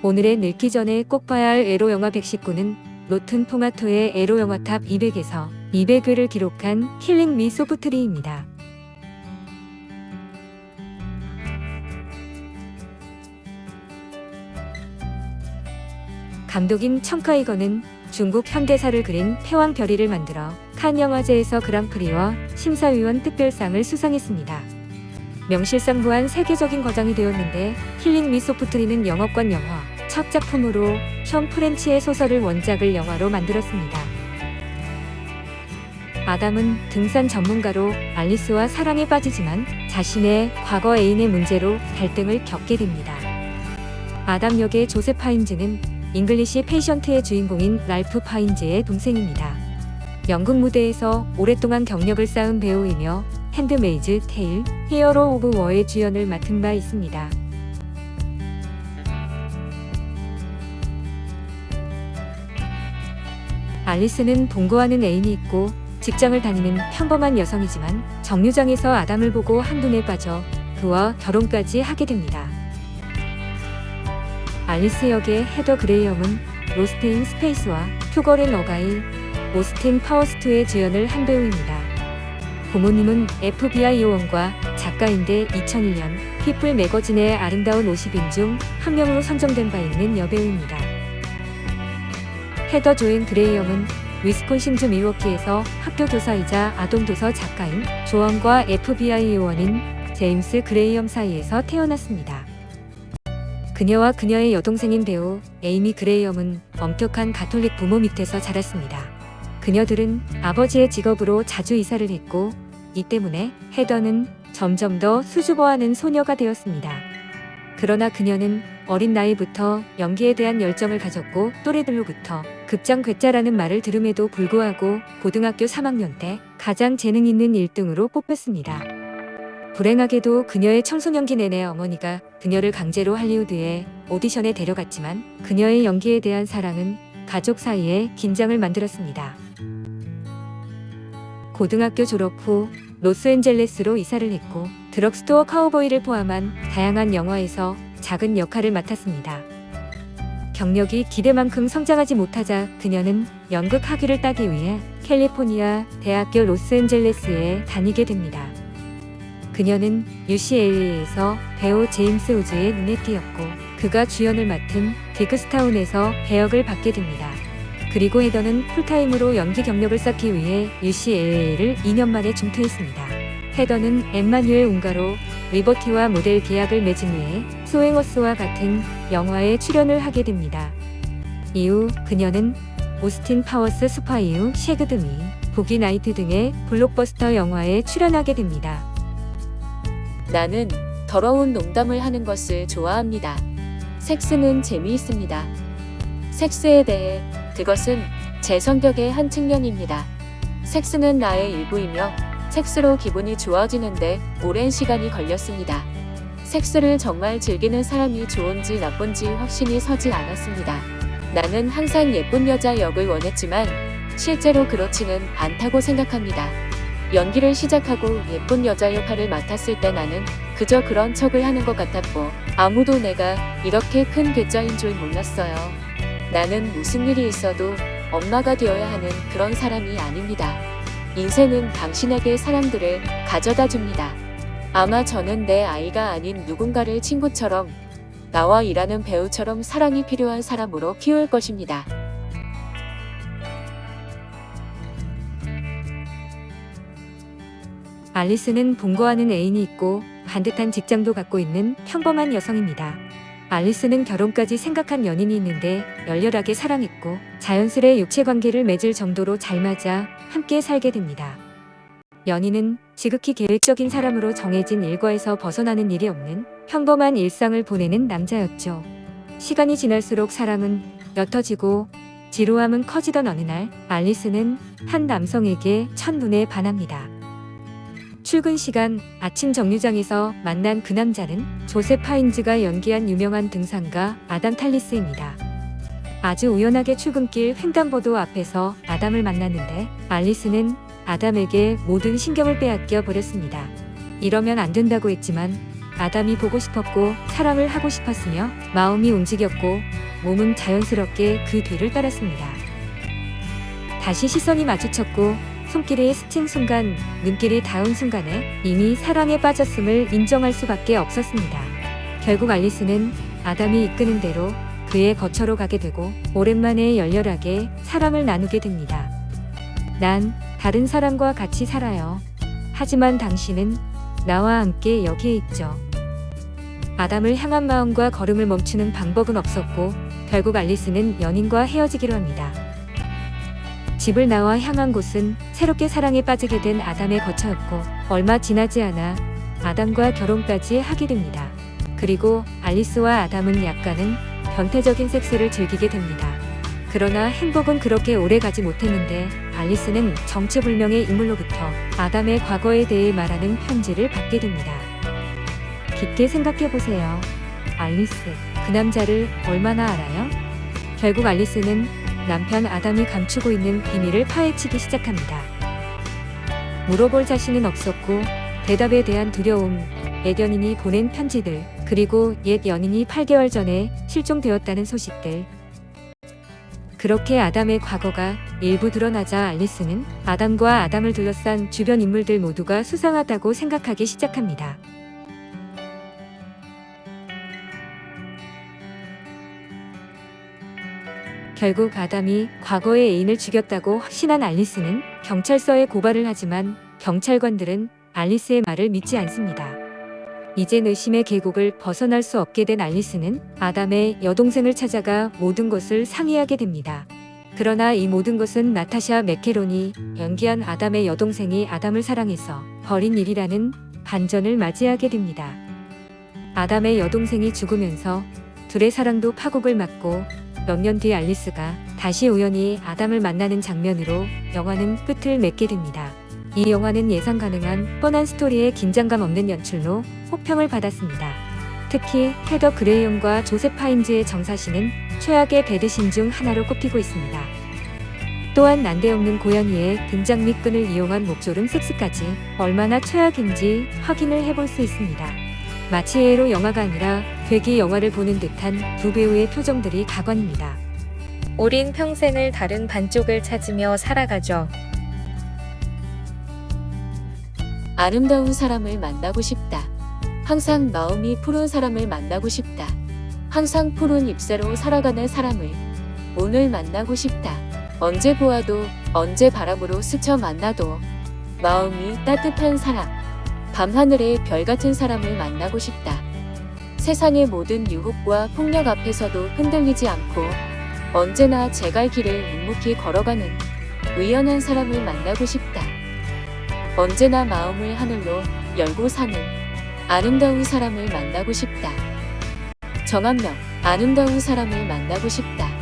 오늘의 늙기 전에 꼭 봐야 할 에로 영화 119는 로튼 토마토의 에로 영화 탑 200에서 200위를 기록한 킬링 미 소프트리입니다. 감독인 청카이거는 중국 현대사를 그린 패왕 별이를 만들어 칸 영화제에서 그랑프리와 심사위원 특별상을 수상했습니다. 명실상부한 세계적인 거장이 되었는데 킬링 미 소프트리는 영어권 영화 첫 작품으로 션 프렌치의 소설을 원작을 영화로 만들었습니다. 아담은 등산 전문가로 알리스와 사랑에 빠지지만 자신의 과거 애인의 문제로 갈등을 겪게 됩니다. 아담 역의 조셉 파인즈는 잉글리시 페이션트의 주인공인 랄프 파인즈의 동생입니다. 연극 무대에서 오랫동안 경력을 쌓은 배우이며 핸드메이즈 테일, 히어로 오브 워의 주연을 맡은 바 있습니다. 알리스는 동거하는 애인이 있고 직장을 다니는 평범한 여성이지만 정류장에서 아담을 보고 한눈에 빠져 그와 결혼까지 하게 됩니다. 알리스 역의 헤더 그레이엄은 로스트 인 스페이스와 퓨걸 앤 어가일, 오스틴 파워스2의 주연을 한 배우입니다. 부모님은 FBI 요원과 작가인데 2001년 피플 매거진의 아름다운 50인 중 한 명으로 선정된 바 있는 여배우입니다. 헤더 조앤 그레이엄은 위스콘신주 밀워키에서 학교 교사이자 아동도서 작가인 조언과 FBI 요원인 제임스 그레이엄 사이에서 태어났습니다. 그녀와 그녀의 여동생인 배우 에이미 그레이엄은 엄격한 가톨릭 부모 밑에서 자랐습니다. 그녀들은 아버지의 직업으로 자주 이사를 했고 이 때문에 헤더는 점점 더 수줍어하는 소녀가 되었습니다. 그러나 그녀는 어린 나이부터 연기에 대한 열정을 가졌고 또래들로부터 극장 괴짜라는 말을 들음에도 불구하고 고등학교 3학년 때 가장 재능 있는 1등으로 뽑혔습니다. 불행하게도 그녀의 청소년기 내내 어머니가 그녀를 강제로 할리우드에 오디션에 데려갔지만 그녀의 연기에 대한 사랑은 가족 사이에 긴장을 만들었습니다. 고등학교 졸업 후 로스앤젤레스로 이사를 했고 드럭스토어 카우보이를 포함한 다양한 영화에서 작은 역할을 맡았습니다. 경력이 기대만큼 성장하지 못하자 그녀는 연극 학위를 따기 위해 캘리포니아 대학교 로스앤젤레스에 다니게 됩니다. 그녀는 UCLA에서 배우 제임스 우즈의 눈에 띄었고 그가 주연을 맡은 딕스타운에서 배역을 받게 됩니다. 그리고 헤더는 풀타임으로 연기 경력을 쌓기 위해 UCLA를 2년 만에 중퇴했습니다. 헤더는 엠마뉴엘 웅가로 리버티와 모델 계약을 맺은 후에 소행어스와 같은 영화에 출연을 하게 됩니다. 이후 그녀는 오스틴 파워스 스파이우 셰그드미, 부기 나이트 등의 블록버스터 영화에 출연하게 됩니다. 나는 더러운 농담을 하는 것을 좋아합니다. 섹스는 재미있습니다. 섹스에 대해 그것은 제 성격의 한 측면입니다. 섹스는 나의 일부이며 섹스로 기분이 좋아지는데 오랜 시간이 걸렸습니다. 섹스를 정말 즐기는 사람이 좋은지 나쁜지 확신이 서지 않았습니다. 나는 항상 예쁜 여자 역을 원했지만 실제로 그렇지는 않다고 생각합니다. 연기를 시작하고 예쁜 여자 역할을 맡았을 때 나는 그저 그런 척을 하는 것 같았고 아무도 내가 이렇게 큰 괴짜인 줄 몰랐어요. 나는 무슨 일이 있어도 엄마가 되어야 하는 그런 사람이 아닙니다. 인생은 당신에게 사람들을 가져다 줍니다. 아마 저는 내 아이가 아닌 누군가를 친구처럼 나와 일하는 배우처럼 사랑이 필요한 사람으로 키울 것입니다. 알리스는 동거하는 애인이 있고 반듯한 직장도 갖고 있는 평범한 여성입니다. 알리스는 결혼까지 생각한 연인이 있는데 열렬하게 사랑했고 자연스레 육체관계를 맺을 정도로 잘 맞아 함께 살게 됩니다. 연인은 지극히 계획적인 사람으로 정해진 일과에서 벗어나는 일이 없는 평범한 일상을 보내는 남자였죠. 시간이 지날수록 사랑은 옅어지고 지루함은 커지던 어느 날 알리스는 한 남성에게 첫눈에 반합니다. 출근 시간 아침 정류장에서 만난 그 남자는 조셉 파인즈가 연기한 유명한 등산가 아담 탈리스입니다. 아주 우연하게 출근길 횡단보도 앞에서 아담을 만났는데 알리스는 아담에게 모든 신경을 빼앗겨 버렸습니다. 이러면 안 된다고 했지만 아담이 보고 싶었고 사랑을 하고 싶었으며 마음이 움직였고 몸은 자연스럽게 그 뒤를 따랐습니다. 다시 시선이 마주쳤고 손길이 스친 순간, 눈길이 닿은 순간에 이미 사랑에 빠졌음을 인정할 수밖에 없었습니다. 결국 알리스는 아담이 이끄는 대로 그의 거처로 가게 되고 오랜만에 열렬하게 사랑을 나누게 됩니다. 난 다른 사람과 같이 살아요. 하지만 당신은 나와 함께 여기에 있죠. 아담을 향한 마음과 걸음을 멈추는 방법은 없었고 결국 알리스는 연인과 헤어지기로 합니다. 집을 나와 향한 곳은 새롭게 사랑에 빠지게 된 아담의 거처였고 얼마 지나지 않아 아담과 결혼까지 하게 됩니다. 그리고 알리스와 아담은 약간은 변태적인 섹스를 즐기게 됩니다. 그러나 행복은 그렇게 오래 가지 못했는데 알리스는 정체불명의 인물로부터 아담의 과거에 대해 말하는 편지를 받게 됩니다. 깊게 생각해보세요. 알리스, 그 남자를 얼마나 알아요? 결국 알리스는 남편 아담이 감추고 있는 비밀을 파헤치기 시작합니다. 물어볼 자신은 없었고 대답에 대한 두려움, 옛 연인이 보낸 편지들, 그리고 옛 연인이 8개월 전에 실종되었다는 소식들. 그렇게 아담의 과거가 일부 드러나자 알리스는 아담과 아담을 둘러싼 주변 인물들 모두가 수상하다고 생각하기 시작합니다. 결국 아담이 과거의 애인을 죽였다고 확신한 알리스는 경찰서에 고발을 하지만 경찰관들은 알리스의 말을 믿지 않습니다. 이젠 의심의 계곡을 벗어날 수 없게 된 알리스는 아담의 여동생을 찾아가 모든 것을 상의하게 됩니다. 그러나 이 모든 것은 나타샤 맥케론이 연기한 아담의 여동생이 아담을 사랑해서 벌인 일이라는 반전을 맞이하게 됩니다. 아담의 여동생이 죽으면서 둘의 사랑도 파국을 맞고 몇 년 뒤 알리스가 다시 우연히 아담을 만나는 장면으로 영화는 끝을 맺게 됩니다. 이 영화는 예상 가능한 뻔한 스토리에 긴장감 없는 연출로 호평을 받았습니다. 특히 헤더 그레이엄과 조셉 파인즈의 정사신은 최악의 배드신 중 하나로 꼽히고 있습니다. 또한 난데없는 고양이의 등장 및 끈을 이용한 목조름 섹스까지 얼마나 최악인지 확인을 해볼 수 있습니다. 마치 에로 영화가 아니라 괴기 영화를 보는 듯한 두 배우의 표정들이 가관입니다. 우린 평생을 다른 반쪽을 찾으며 살아가죠. 아름다운 사람을 만나고 싶다. 항상 마음이 푸른 사람을 만나고 싶다. 항상 푸른 잎새로 살아가는 사람을 오늘 만나고 싶다. 언제 보아도 언제 바람으로 스쳐 만나도 마음이 따뜻한 사람. 밤하늘의 별 같은 사람을 만나고 싶다. 세상의 모든 유혹과 폭력 앞에서도 흔들리지 않고 언제나 제 갈 길을 묵묵히 걸어가는 의연한 사람을 만나고 싶다. 언제나 마음을 하늘로 열고 사는 아름다운 사람을 만나고 싶다. 정한명, 아름다운 사람을 만나고 싶다.